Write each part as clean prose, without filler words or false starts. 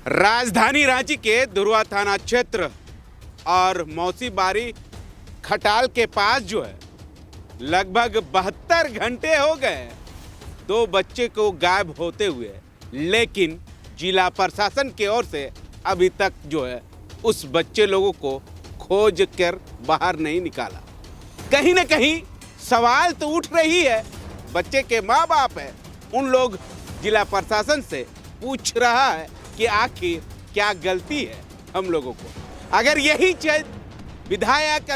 राजधानी रांची के दुर्वा थाना क्षेत्र और मौसीबारी खटाल के पास जो है लगभग 72 घंटे हो गए दो बच्चे को गायब होते हुए, लेकिन जिला प्रशासन की ओर से अभी तक जो है उस बच्चे लोगों को खोज कर बाहर नहीं निकाला। कहीं ना कहीं सवाल तो उठ रही है, बच्चे के माँ बाप है, उन लोग जिला प्रशासन से पूछ रहा है कि आखिर क्या गलती है हम लोगों को। अगर यही विधायक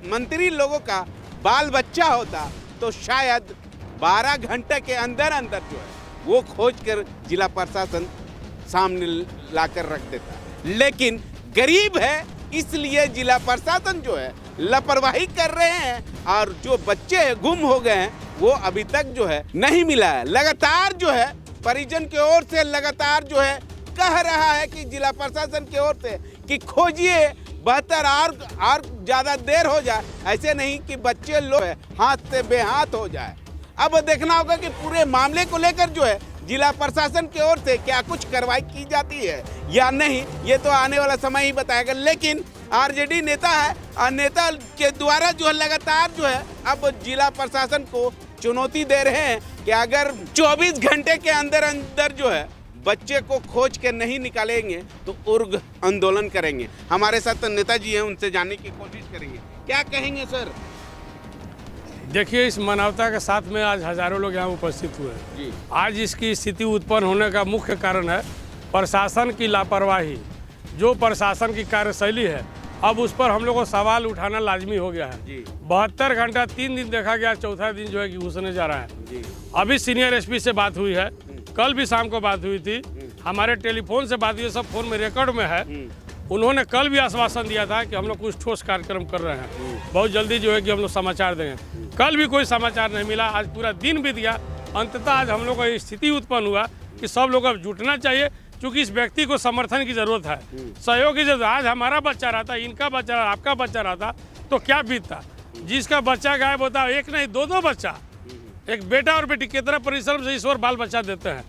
मंत्री लोगों का बाल बच्चा होता तो शायद 12 घंटे के अंदर अंदर जो है वो खोज कर जिला प्रशासन सामने लाकर रख देता, लेकिन गरीब है इसलिए जिला प्रशासन जो है लापरवाही कर रहे हैं और जो बच्चे गुम हो गए हैं वो अभी तक जो है नहीं मिला है। लगातार जो है परिजन की ओर से लगातार जो है कह रहा है कि जिला प्रशासन की ओर से कि खोजिए, बेहतर और ज़्यादा देर हो जाए, ऐसे नहीं कि बच्चे लोग हाथ से बेहाथ हो जाए। अब देखना होगा कि पूरे मामले को लेकर जो है जिला प्रशासन की ओर से क्या कुछ कार्रवाई की जाती है या नहीं, ये तो आने वाला समय ही बताएगा। लेकिन आरजेडी नेता है और नेता के द्वारा जो है लगातार जो है अब जिला प्रशासन को चुनौती दे रहे हैं कि अगर 24 घंटे के अंदर अंदर जो है बच्चे को खोज के नहीं निकालेंगे तो उग्र आंदोलन करेंगे। हमारे साथ नेताजी हैं, उनसे जानने की कोशिश करेंगे। क्या कहेंगे सर? देखिए, इस मानवता के साथ में आज हजारों लोग यहाँ उपस्थित हुए हैं। आज इसकी स्थिति उत्पन्न होने का मुख्य कारण है प्रशासन की लापरवाही। जो प्रशासन की कार्यशैली है अब उस पर हम लोग को सवाल उठाना लाजमी हो गया है। 72 घंटा 3 दिन देखा गया, चौथा दिन जो है कि घुसने जा रहा है। अभी सीनियर एसपी से बात हुई है, कल भी शाम को बात हुई थी, हमारे टेलीफोन से बात हुई, सब फोन में रिकॉर्ड में है। उन्होंने कल भी आश्वासन दिया था कि हम लोग कुछ ठोस कार्यक्रम कर रहे हैं, बहुत जल्दी जो है कि हम लोग समाचार देंगे। कल भी कोई समाचार नहीं मिला, आज पूरा दिन बीत गया। अंततः आज हम लोग को स्थिति उत्पन्न हुआ कि सब लोग अब जुटना चाहिए, क्योंकि इस व्यक्ति को समर्थन की जरूरत है, सहयोग की जरूरत। आज हमारा बच्चा रहता, इनका बच्चा, आपका बच्चा रहता तो क्या बीतता। जिसका बच्चा गायब होता, एक नहीं दो बच्चा, एक बेटा और बेटी, कितना परिश्रम से ईश्वर बाल बच्चा देते हैं,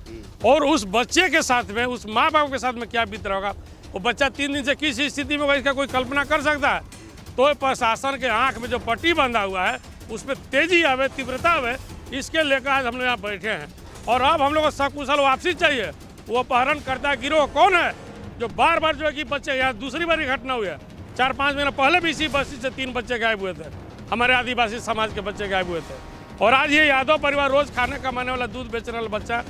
और उस बच्चे के साथ में, उस माँ बाप के साथ में क्या बीत रहा होगा। वो बच्चा 3 दिन से किस स्थिति में होगा इसका कोई कल्पना कर सकता है। तो प्रशासन के आंख में जो पट्टी बंधा हुआ है उसमें तेजी आवे, तीव्रता आवे, इसके लेकर आज हम लोग यहाँ बैठे हैं। और अब हम लोग को सकुशल वापसी चाहिए। वो अपहरणकर्ता गिरोह कौन है जो बार बार जो है कि बच्चे, यहाँ दूसरी बार घटना हुई है, 4-5 महीना पहले भी इसी बस्ती से 3 बच्चे गायब हुए थे, हमारे आदिवासी समाज के बच्चे गायब हुए थे। और आज ये यादव परिवार रोज खाने कमाने वाला, दूध बेचने वाला बच्चा,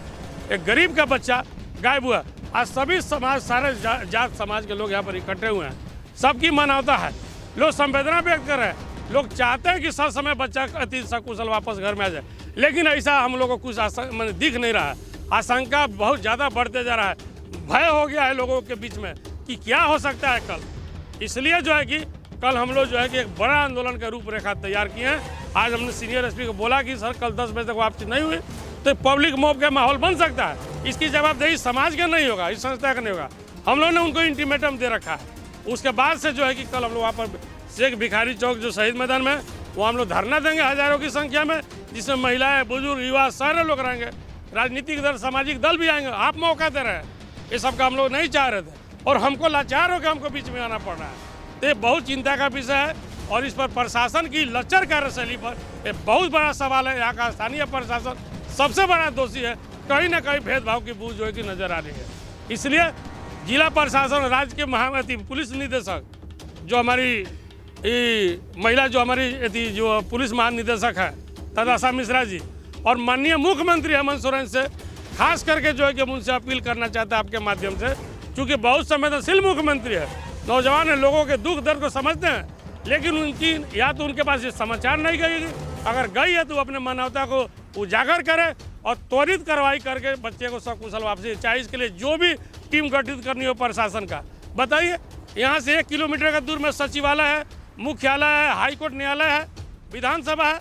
एक गरीब का बच्चा गायब हुआ। आज सभी समाज, सारे जात समाज के लोग यहाँ पर इकट्ठे हुए हैं, सबकी मानवता है, लोग संवेदना व्यक्त कर रहे हैं, लोग चाहते हैं कि सब समय बच्चा अति सकुशल वापस घर में आ जाए, लेकिन ऐसा हम लोग को कुछ दिख नहीं रहा है। आशंका बहुत ज़्यादा बढ़ते जा रहा है, भय हो गया है लोगों के बीच में कि क्या हो सकता है कल। इसलिए जो है कि कल हम लोग जो है कि एक बड़ा आंदोलन का रूपरेखा तैयार किए हैं। आज हमने सीनियर एसपी को बोला कि सर कल 10 बजे तक वापसी नहीं हुई तो पब्लिक मॉब का माहौल बन सकता है। इसकी जवाबदेही समाज का नहीं होगा, इस संस्था का नहीं होगा। हम लोगों ने उनको इंटीमेटम दे रखा है। उसके बाद से जो है कि कल हम लोग वहाँ पर शेख भिखारी चौक जो शहीद मैदान में, वो हम लोग धरना देंगे हजारों की संख्या में, जिसमें महिलाएं, बुजुर्ग, युवा सारे लोग रहेंगे, राजनीतिक दल, सामाजिक दल भी आएंगे। आप मौका दे रहे हैं, ये सब का हम लोग नहीं चाह रहे थे और हमको लाचार होकर हमको बीच में आना पड़ रहा है। तो ये बहुत चिंता का विषय है और इस पर प्रशासन की लचर कार्यशैली पर एक बहुत बड़ा सवाल है। यहाँ का स्थानीय प्रशासन सबसे बड़ा दोषी है, कहीं ना कहीं भेदभाव की बूझ जो है कि नजर आ रही है। इसलिए जिला प्रशासन और राज्य के महामती पुलिस निदेशक, जो हमारी महिला, जो हमारी जो पुलिस महानिदेशक है तदाशा मिश्रा जी, और माननीय मुख्यमंत्री हेमंत सोरेन से खास करके जो है कि हम उनसे अपील करना चाहते हैं आपके माध्यम से, क्योंकि बहुत संवेदनशील मुख्यमंत्री है, नौजवान है, लोगों के दुख दर्द को समझते हैं, लेकिन उनकी या तो उनके पास ये समाचार नहीं गई, अगर गई है तो अपने मानवता को उजागर करे और त्वरित कार्रवाई करके बच्चे को सकुशल वापसी, चाहे इसके लिए जो भी टीम गठित करनी हो प्रशासन का। बताइए, यहाँ से 1 किलोमीटर का दूर में सचिवालय है, मुख्यालय है, हाईकोर्ट न्यायालय है, विधानसभा है,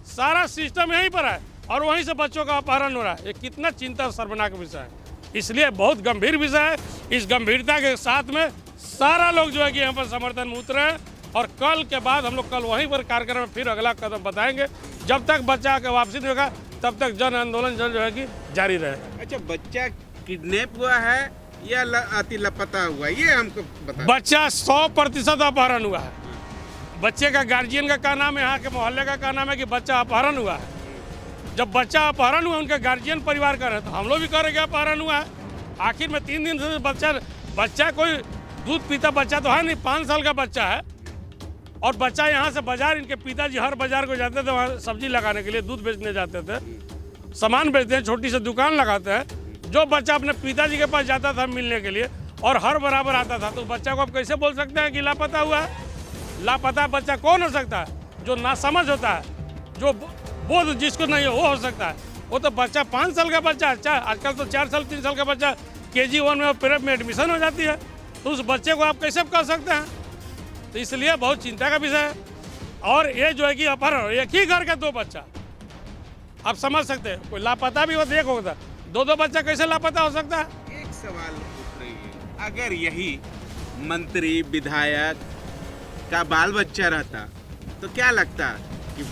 सारा सिस्टम यहीं पर है और वहीं से बच्चों का अपहरण हो रहा है। ये कितना चिंता शर्मनाक विषय है, इसलिए बहुत गंभीर विषय है। इस गंभीरता के साथ में सारा लोग जो है कि यहाँ पर समर्थन में उतरे हैं और कल के बाद हम लोग कल वहीं पर कार्यक्रम में फिर अगला कदम बताएंगे। जब तक बच्चा का वापसी नहीं होगा तब तक जन आंदोलन जो है कि जारी रहे। अच्छा, बच्चा किडनैप हुआ है या अति लापता हुआ, ये हमको बता। बच्चा 100% अपहरण हुआ है। बच्चे का गार्जियन का क्या नाम है, यहाँ के मोहल्ले का क्या नाम है कि बच्चा अपहरण हुआ है। जब बच्चा अपहरण हुआ, उनके गार्जियन परिवार कर रहे तो हम लोग भी कह रहे कि अपहरण हुआ है। आखिर में 3 दिन से बच्चा कोई दूध पीता बच्चा तो है नहीं, 5 साल का बच्चा है। और बच्चा यहाँ से बाजार, इनके पिताजी हर बाजार को जाते थे, वहाँ सब्जी लगाने के लिए, दूध बेचने जाते थे, सामान बेचते हैं, छोटी सी दुकान लगाते हैं। जो बच्चा अपने पिताजी के पास जाता था मिलने के लिए और हर बराबर आता था, तो बच्चा को आप कैसे बोल सकते हैं कि लापता हुआ है? लापता बच्चा कौन हो सकता है? जो नासमझ होता है, जो बोध जिसको नहीं हो सकता है। वो तो बच्चा 5 साल का बच्चा, अच्छा आजकल तो 4 साल 3 साल का बच्चा KG1 में और प्रेप में एडमिशन हो जाती है, तो उस बच्चे को आप कैसे कर सकते हैं? तो इसलिए बहुत चिंता का विषय है। और ये जो है कि अपहरण, एक ही घर के 2 बच्चा, आप समझ सकते हैं। कोई लापता भी हो तो एक होता, 2 बच्चा कैसे लापता हो सकता है? एक सवाल पूछ रही है, अगर यही मंत्री विधायक का बाल बच्चा रहता तो क्या लगता कि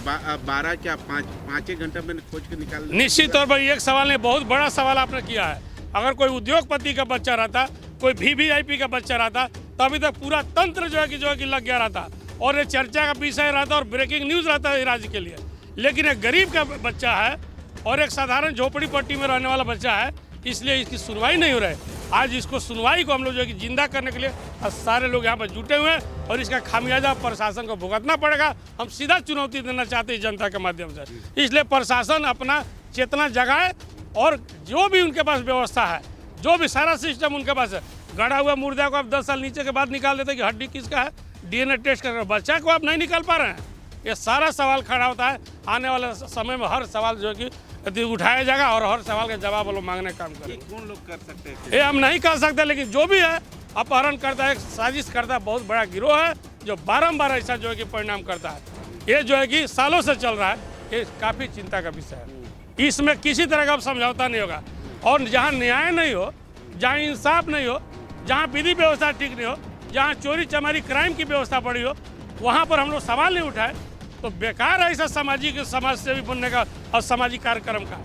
12 क्या 5 घंटा में खोज के निकाल? निश्चित तौर पर एक सवाल नहीं, बहुत बड़ा सवाल आपने किया है। अगर कोई उद्योगपति का बच्चा रहता, कोई VVIP का बच्चा रहता, तो अभी तक पूरा तंत्र जो है कि लग गया रहता और ये चर्चा का विषय रहता और ब्रेकिंग न्यूज़ रहता है राज्य के लिए। लेकिन एक गरीब का बच्चा है और एक साधारण झोपड़ी पट्टी में रहने वाला बच्चा है, इसलिए इसकी सुनवाई नहीं हो रही। आज इसको सुनवाई को हम लोग जो है कि जिंदा करने के लिए सारे लोग यहाँ पर जुटे हुए हैं और इसका खामियाजा प्रशासन को भुगतना पड़ेगा। हम सीधा चुनौती देना चाहते हैं जनता के माध्यम से, इसलिए प्रशासन अपना चेतना जगाए और जो भी उनके पास व्यवस्था है, जो भी सारा सिस्टम उनके पास है, गड़ा हुआ मुर्दा को आप 10 साल नीचे के बाद निकाल देते कि हड्डी किसका है, DNA टेस्ट कर, बच्चा को आप नहीं निकाल पा रहे हैं। ये सारा सवाल खड़ा होता है। आने वाले समय में हर सवाल जो है कि उठाया जाएगा और हर सवाल का जवाब वो लोग मांगने का काम करेंगे। कौन लोग कर सकते हैं? ये हम नहीं कर सकते, लेकिन जो भी है अपहरण करता है, साजिश करता है, बहुत बड़ा गिरोह है जो बारंबार ऐसा जो है कि परिणाम करता है। ये जो है कि सालों से चल रहा है, ये काफ़ी चिंता का विषय है। इसमें किसी तरह का समझौता नहीं होगा और जहाँ न्याय नहीं हो, जहाँ इंसाफ नहीं हो, जहाँ विधि व्यवस्था ठीक नहीं हो, जहाँ चोरी चमारी क्राइम की व्यवस्था बढ़ी हो, वहाँ पर हम लोग सवाल नहीं उठाए तो बेकार है ऐसा सामाजिक समाज सेवी बनने का और सामाजिक कार्यक्रम का।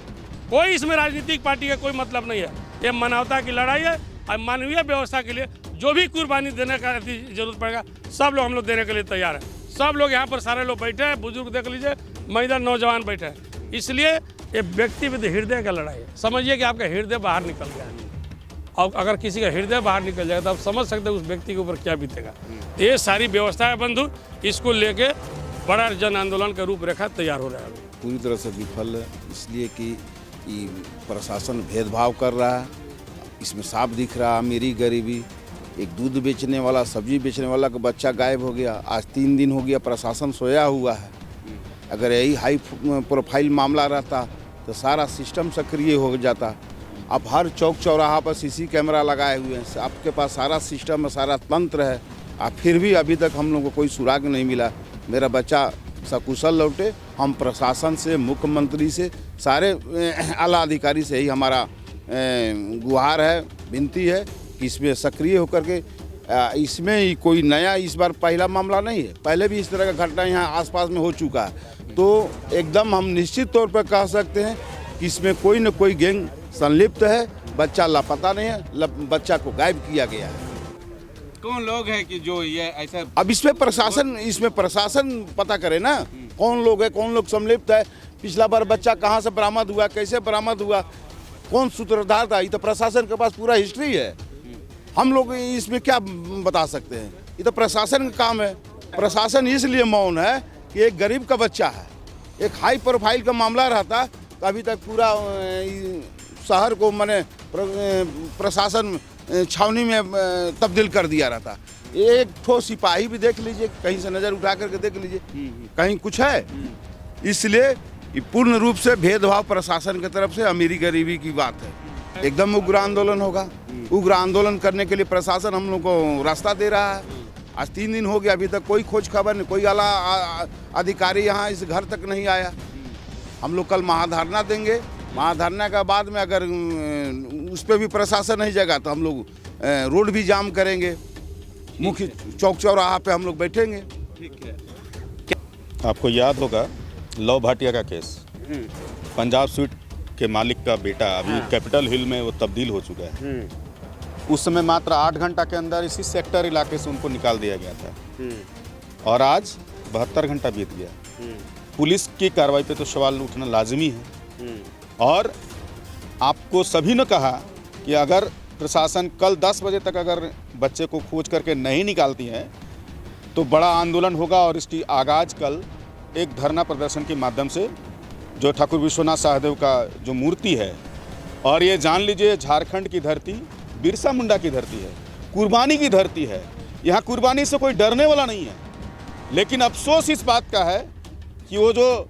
कोई इसमें राजनीतिक पार्टी का कोई मतलब नहीं है। ये मानवता की लड़ाई है और मानवीय व्यवस्था के लिए जो भी कुर्बानी देने का जरूरत पड़ेगा, सब लोग हम लोग देने के लिए तैयार हैं। सब लोग यहाँ पर सारे लोग बैठे हैं, बुजुर्ग देख लीजिए, महिला नौजवान बैठे हैं। इसलिए ये व्यक्तिगत हृदय का लड़ाई है। समझिए कि आपका हृदय बाहर निकल गया है और अगर किसी का हृदय बाहर निकल जाएगा तो आप समझ सकते हैं उस व्यक्ति के ऊपर क्या बीतेगा। ये सारी व्यवस्था है बंधु, इसको लेके बड़ा जन आंदोलन का रूपरेखा तैयार हो रहा है। पूरी तरह से विफल है, इसलिए कि प्रशासन भेदभाव कर रहा है। इसमें साफ दिख रहा है अमीरी गरीबी। एक दूध बेचने वाला, सब्जी बेचने वाला का बच्चा गायब हो गया। आज 3 दिन हो गया, प्रशासन सोया हुआ है। अगर यही हाई प्रोफाइल मामला रहता तो सारा सिस्टम सक्रिय हो जाता। अब हर चौक चौराहा पर CC कैमरा लगाए हुए हैं, आपके पास सारा सिस्टम है, सारा तंत्र है, फिर भी अभी तक हम लोग को कोई सुराग नहीं मिला। मेरा बच्चा सकुशल लौटे। हम प्रशासन से, मुख्यमंत्री से, सारे आला अधिकारी से ही हमारा गुहार है, विनती है कि इसमें सक्रिय होकर के इसमें ही कोई नया, इस बार पहला मामला नहीं है, पहले भी इस तरह का घटना यहाँ आसपास में हो चुका है। तो एकदम हम निश्चित तौर पर कह सकते हैं कि इसमें कोई न कोई गैंग संलिप्त है। बच्चा लापता नहीं है, बच्चा को गायब किया गया है। कौन लोग हैं कि जो ये ऐसा? अब इसमें प्रशासन पता करे ना, कौन लोग है, कौन लोग संलिप्त है। पिछला बार बच्चा कहाँ से बरामद हुआ, कैसे बरामद हुआ, कौन सूत्रधार था, ये तो प्रशासन के पास पूरा हिस्ट्री है। हम लोग इसमें क्या बता सकते हैं? ये तो प्रशासन का काम है। प्रशासन इसलिए मौन है कि एक गरीब का बच्चा है। एक हाई प्रोफाइल का मामला रहता तो अभी तक पूरा शहर को मैंने प्रशासन छावनी में तब्दील कर दिया रहता। एक ठो सिपाही भी देख लीजिए, कहीं से नज़र उठा करके देख लीजिए, कहीं कुछ है। इसलिए पूर्ण रूप से भेदभाव प्रशासन की तरफ से अमीरी गरीबी की बात है। एकदम उग्र आंदोलन होगा। उग्र आंदोलन करने के लिए प्रशासन हम लोग को रास्ता दे रहा है। आज 3 दिन हो गया, अभी तक कोई खोज खबर नहीं, कोई आला अधिकारी यहाँ इस घर तक नहीं आया। हम लोग कल महाधरना देंगे। महाधरना के बाद में अगर उस पर भी प्रशासन नहीं जगा तो हम लोग रोड भी जाम करेंगे, मुख्य चौक चौराहा पे हम लोग बैठेंगे। ठीक है। आपको याद होगा लव भाटिया का केस, पंजाब स्वीट के मालिक का बेटा अभी कैपिटल हिल में वो तब्दील हो चुका है। उस समय मात्र 8 घंटा के अंदर इसी सेक्टर इलाके से उनको निकाल दिया गया था और आज 72 घंटा बीत गया। पुलिस की कार्रवाई पे तो सवाल उठना लाजमी है और आपको सभी ने कहा कि अगर प्रशासन कल 10 बजे तक अगर बच्चे को खोज करके नहीं निकालती है तो बड़ा आंदोलन होगा और इसकी आगाज़ कल एक धरना प्रदर्शन के माध्यम से जो ठाकुर विश्वनाथ सहदेव का जो मूर्ति है, और ये जान लीजिए झारखंड की धरती बिरसा मुंडा की धरती है, कुर्बानी की धरती है। यहाँ कुर्बानी से कोई डरने वाला नहीं है। लेकिन अफसोस इस बात का है कि वो जो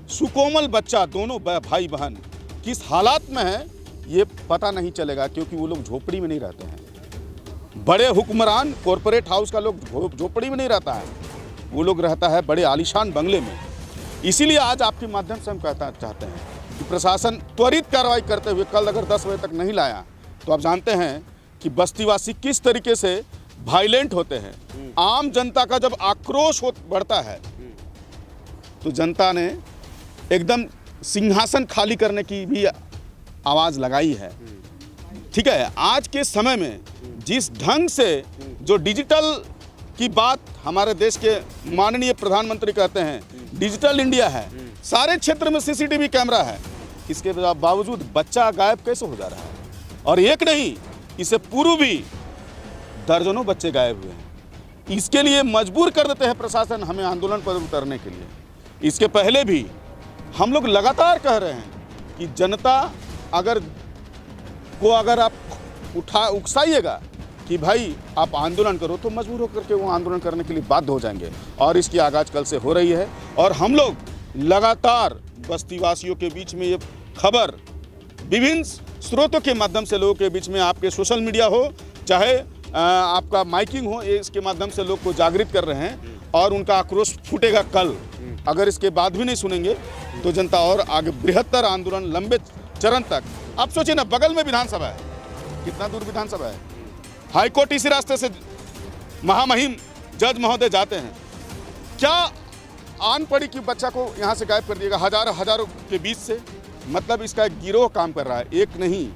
सुकोमल बच्चा, दोनों भाई बहन किस हालात में है ये पता नहीं चलेगा, क्योंकि वो लोग झोपड़ी में नहीं रहते हैं। बड़े हुक्मरान कॉरपोरेट हाउस का लोग झोपड़ी में नहीं रहता है, वो लोग रहता है बड़े आलीशान बंगले में। इसीलिए आज आपके माध्यम से हम कहना चाहते हैं कि प्रशासन त्वरित कार्रवाई करते हुए कल अगर 10 बजे तक नहीं लाया तो आप जानते हैं कि बस्तीवासी किस तरीके से वायलेंट होते हैं। आम जनता का जब आक्रोश बढ़ता है तो जनता ने एकदम सिंहासन खाली करने की भी आवाज़ लगाई है। ठीक है, आज के समय में जिस ढंग से जो डिजिटल की बात हमारे देश के माननीय प्रधानमंत्री कहते हैं, डिजिटल इंडिया है, सारे क्षेत्र में सीसीटीवी कैमरा है, इसके बावजूद बच्चा गायब कैसे हो जा रहा है? और एक नहीं, इससे पूर्व भी दर्जनों बच्चे गायब हुए हैं। इसके लिए मजबूर कर देते हैं प्रशासन हमें आंदोलन पर उतरने के लिए। इसके पहले भी हम लोग लगातार कह रहे हैं कि जनता अगर आप उकसाइएगा कि भाई आप आंदोलन करो तो मजबूर होकर के वो आंदोलन करने के लिए बाध्य हो जाएंगे। और इसकी आगाज़ कल से हो रही है और हम लोग लगातार बस्तीवासियों के बीच में ये खबर विभिन्न स्रोतों के माध्यम से लोगों के बीच में, आपके सोशल मीडिया हो चाहे आपका माइकिंग हो, ये इसके माध्यम से लोग को जागृत कर रहे हैं और उनका आक्रोश फूटेगा कल। अगर इसके बाद भी नहीं सुनेंगे तो जनता और आगे बृहत्तर आंदोलन लंबे चरण तक। आप सोचिए ना, बगल में विधानसभा है, कितना दूर विधानसभा है, हाईकोर्ट इसी रास्ते से महामहिम जज महोदय जाते हैं। क्या आन पड़ी कि बच्चा को यहाँ से गायब कर दिएगा हजारों के बीच से? मतलब इसका एक गिरोह काम कर रहा है, एक नहीं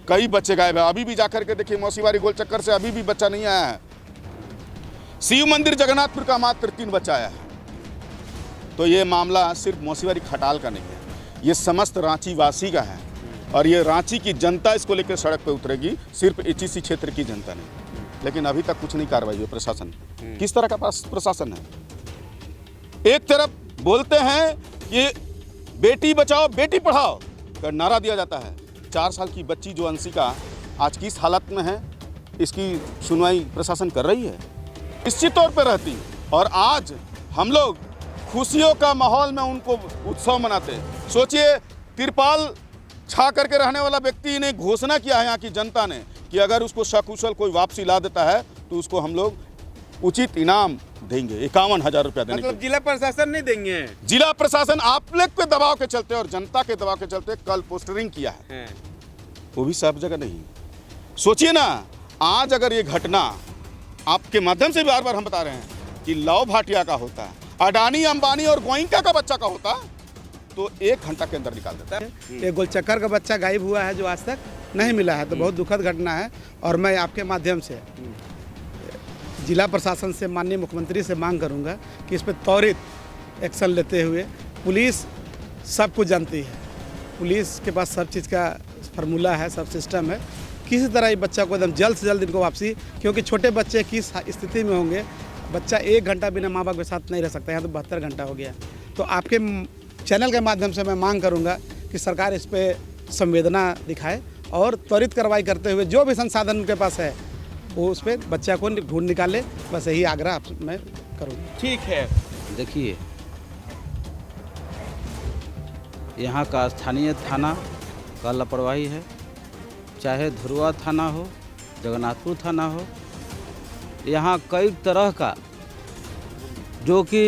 कई बच्चे गायब है। अभी भी जाकर के देखिए मौसीवारी गोल चक्कर से अभी भी बच्चा नहीं आया है। शिव मंदिर जगन्नाथपुर का मात्र 3 बच्चा आया है। तो ये मामला सिर्फ मौसीवारी खटाल का नहीं है, ये समस्त रांची वासी का है और ये रांची की जनता इसको लेकर सड़क पर उतरेगी, सिर्फ एचईसी क्षेत्र की जनता नहीं। लेकिन अभी तक कुछ नहीं कार्रवाई हुई। प्रशासन किस तरह का प्रशासन है? एक तरफ बोलते हैं कि बेटी बचाओ बेटी पढ़ाओ का नारा दिया जाता है, 4 साल की बच्ची जो अंशिका आज किस हालत में है इसकी सुनवाई प्रशासन कर रही है? निश्चित तौर पर रहती। और आज हम लोग खुशियों का माहौल में उनको उत्सव मनाते हैं। सोचिए, तिरपाल छा करके रहने वाला व्यक्ति ने घोषणा किया है यहाँ की जनता ने कि अगर उसको सकुशल कोई वापसी ला देता है तो उसको हम लोग उचित इनाम देंगे, 51,000 रुपया देने। मतलब जिला प्रशासन नहीं देंगे? जिला प्रशासन आप लोग के दबाव के चलते और जनता के दबाव के चलते कल पोस्टरिंग किया है, वो भी सब जगह नहीं। सोचिए ना, आज अगर ये घटना आपके माध्यम से बार बार हम बता रहे हैं कि लव भाटिया का होता है, अडानी अंबानी और गोइंका का बच्चा का होता तो 1 घंटा के अंदर निकाल देता है। एक गोलचक्कर का बच्चा गायब हुआ है जो आज तक नहीं मिला है, तो बहुत दुखद घटना है। और मैं आपके माध्यम से जिला प्रशासन से, माननीय मुख्यमंत्री से मांग करूंगा कि इस पर त्वरित एक्शन लेते हुए, पुलिस सब कुछ जानती है, पुलिस के पास सब चीज़ का फार्मूला है, सब सिस्टम है, किसी तरह ये बच्चा को एकदम जल्द से जल्द इनको वापसी, क्योंकि छोटे बच्चे किस स्थिति में होंगे, बच्चा 1 घंटा बिना माँ बाप के साथ नहीं रह सकता, यहाँ तो 72 घंटा हो गया। तो आपके चैनल के माध्यम से मैं मांग करूंगा कि सरकार इस पर संवेदना दिखाए और त्वरित कार्रवाई करते हुए जो भी संसाधन उनके पास है वो उस पर बच्चा को ढूंढ निकाले। बस यही आग्रह मैं करूँगा। ठीक है। देखिए, यहाँ का स्थानीय थाना का लापरवाही है, चाहे धुरवा थाना हो, जगन्नाथपुर थाना हो, यहाँ कई तरह का जो कि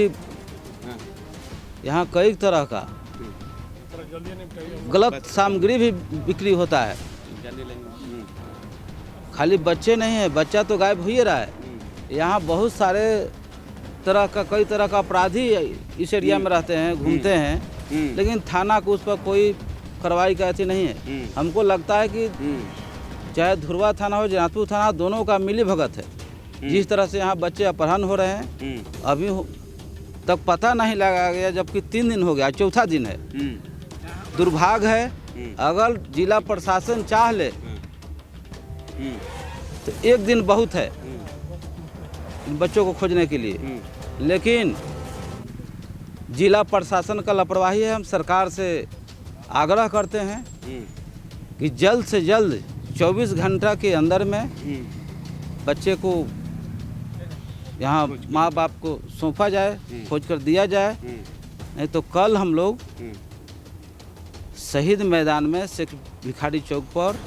यहाँ कई तरह का गलत सामग्री भी बिक्री होता है। खाली बच्चे नहीं है, बच्चा तो गायब हो ही रहा है। यहाँ बहुत सारे तरह का, कई तरह का अपराधी इस एरिया में रहते हैं, घूमते हैं, लेकिन थाना को उस पर कोई कार्रवाई का ऐसी नहीं है। हमको लगता है कि चाहे धुरवा थाना हो जगन्नाथपुर थाना, दोनों का मिली भगत है। जिस तरह से यहाँ बच्चे अपहरण हो रहे हैं, अभी तक पता नहीं लगाया गया, जबकि 3 दिन हो गया, चौथा दिन है। दुर्भाग्य है, अगर जिला प्रशासन चाह ले तो 1 दिन बहुत है इन बच्चों को खोजने के लिए, लेकिन जिला प्रशासन का लापरवाही है। हम सरकार से आग्रह करते हैं कि जल्द से जल्द 24 घंटा के अंदर में बच्चे को यहाँ माँ बाप को सौंपा जाए, खोज कर दिया जाए, नहीं तो कल हम लोग शहीद मैदान में शेख भिखारी चौक पर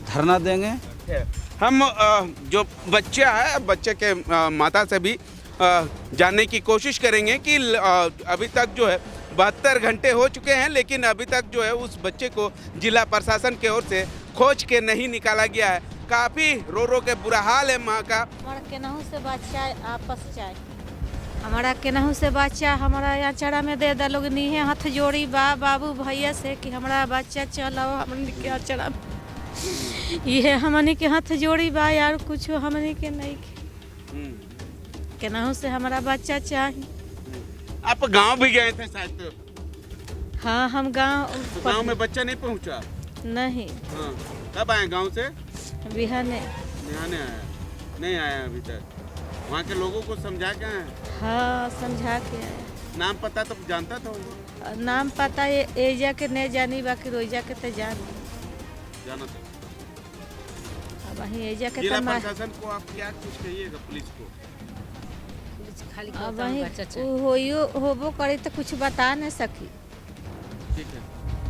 धरना देंगे। हम जो बच्चा है, बच्चे के माता से भी जानने की कोशिश करेंगे कि अभी तक जो है 72 घंटे हो चुके हैं, लेकिन अभी तक जो है उस बच्चे को जिला प्रशासन की ओर से खोज के नहीं निकाला गया है। काफ़ी रो रो के बुरा हाल है माँ का। हमारा केनाहू से बच्चा आपस चाहे, हमारा केनाहू से बच्चा हमारा यहाँ चढ़ा में दे लोग नहीं है, हाथ जोड़ी बाबू भैया से कि हमारा बच्चा चलाओ हमने के चढ़ा, ये हमने के हाथ जोड़ी बा यार, कुछ हमने के नहीं केनाहू से हमारा बच्चा चाहिए। आप गांव भी गए थे शायद तो? हाँ हम गांव में बच्चा नहीं पहुंचा? नहीं। हाँ, कब आए गांव से? बिहाने आया, नहीं आया अभी तक। वहाँ के लोगों को समझा के आए? हाँ समझा के आए। नाम पता तो जानता था? नाम पता ये एजा के नहीं जानी, बाकी रोजा के तो जाना था। वही एजा के जिला प्रशासन को आप क्या कुछ कहिएगा? पुलिस को अब वही होबो करे तो कुछ बता नहीं सकी। ठीक है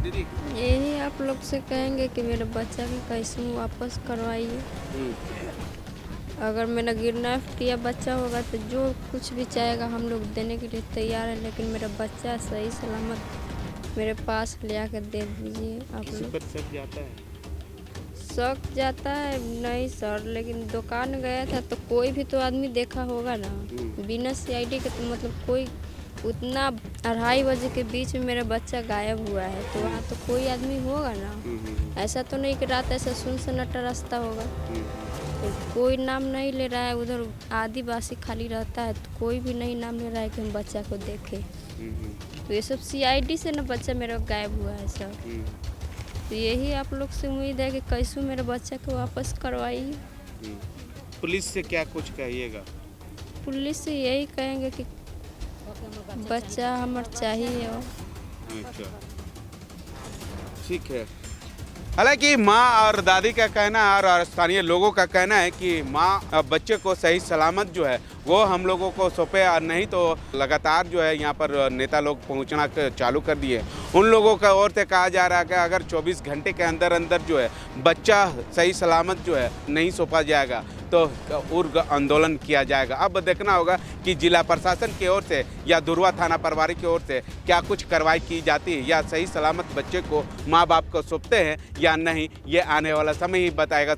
दीदी, यही आप लोग से कहेंगे कि मेरे बच्चा की कैसे वापस करवाइए। अगर मेरा गिरफ्त या बच्चा होगा तो जो कुछ भी चाहेगा हम लोग देने के लिए तैयार हैं, लेकिन मेरा बच्चा सही सलामत मेरे पास ले आकर दे दीजिए। आप लोग शक जाता है नहीं सर, लेकिन दुकान गया था तो कोई भी तो आदमी देखा होगा ना, बिना CID के तो मतलब कोई उतना 2:30 बजे के बीच में मेरा बच्चा गायब हुआ है, तो वहाँ तो कोई आदमी होगा ना। ऐसा तो नहीं कि रात ऐसा सुनसन्नाटा रास्ता होगा, तो कोई नाम नहीं ले रहा है। उधर आदिवासी खाली रहता है तो कोई भी नहीं नाम ले रहा है कि हम बच्चा को देखें। तो ये सब CID से ना बच्चा मेरा गायब हुआ है सर। तो यही आप लोग से उम्मीद है कि कैसे मेरे बच्चा को वापस करवाइए। पुलिस से क्या कुछ कहिएगा? पुलिस से यही कहेंगे कि बच्चा हमारा चाहिए। अच्छा ठीक है। हालांकि माँ और दादी का कहना है और स्थानीय लोगों का कहना है कि माँ बच्चे को सही सलामत जो है वो हम लोगों को सौंपे, और नहीं तो लगातार जो है यहाँ पर नेता लोग पहुँचना चालू कर दिए। उन लोगों का ओर से कहा जा रहा है कि अगर 24 घंटे के अंदर अंदर जो है बच्चा सही सलामत जो है नहीं सौंपा जाएगा तो उग्र आंदोलन किया जाएगा। अब देखना होगा कि जिला प्रशासन की ओर से या धुरवा थाना प्रभारी की ओर से क्या कुछ कार्रवाई की जाती है या सही सलामत बच्चे को माँ बाप को सौंपते हैं या नहीं, ये आने वाला समय ही बताएगा।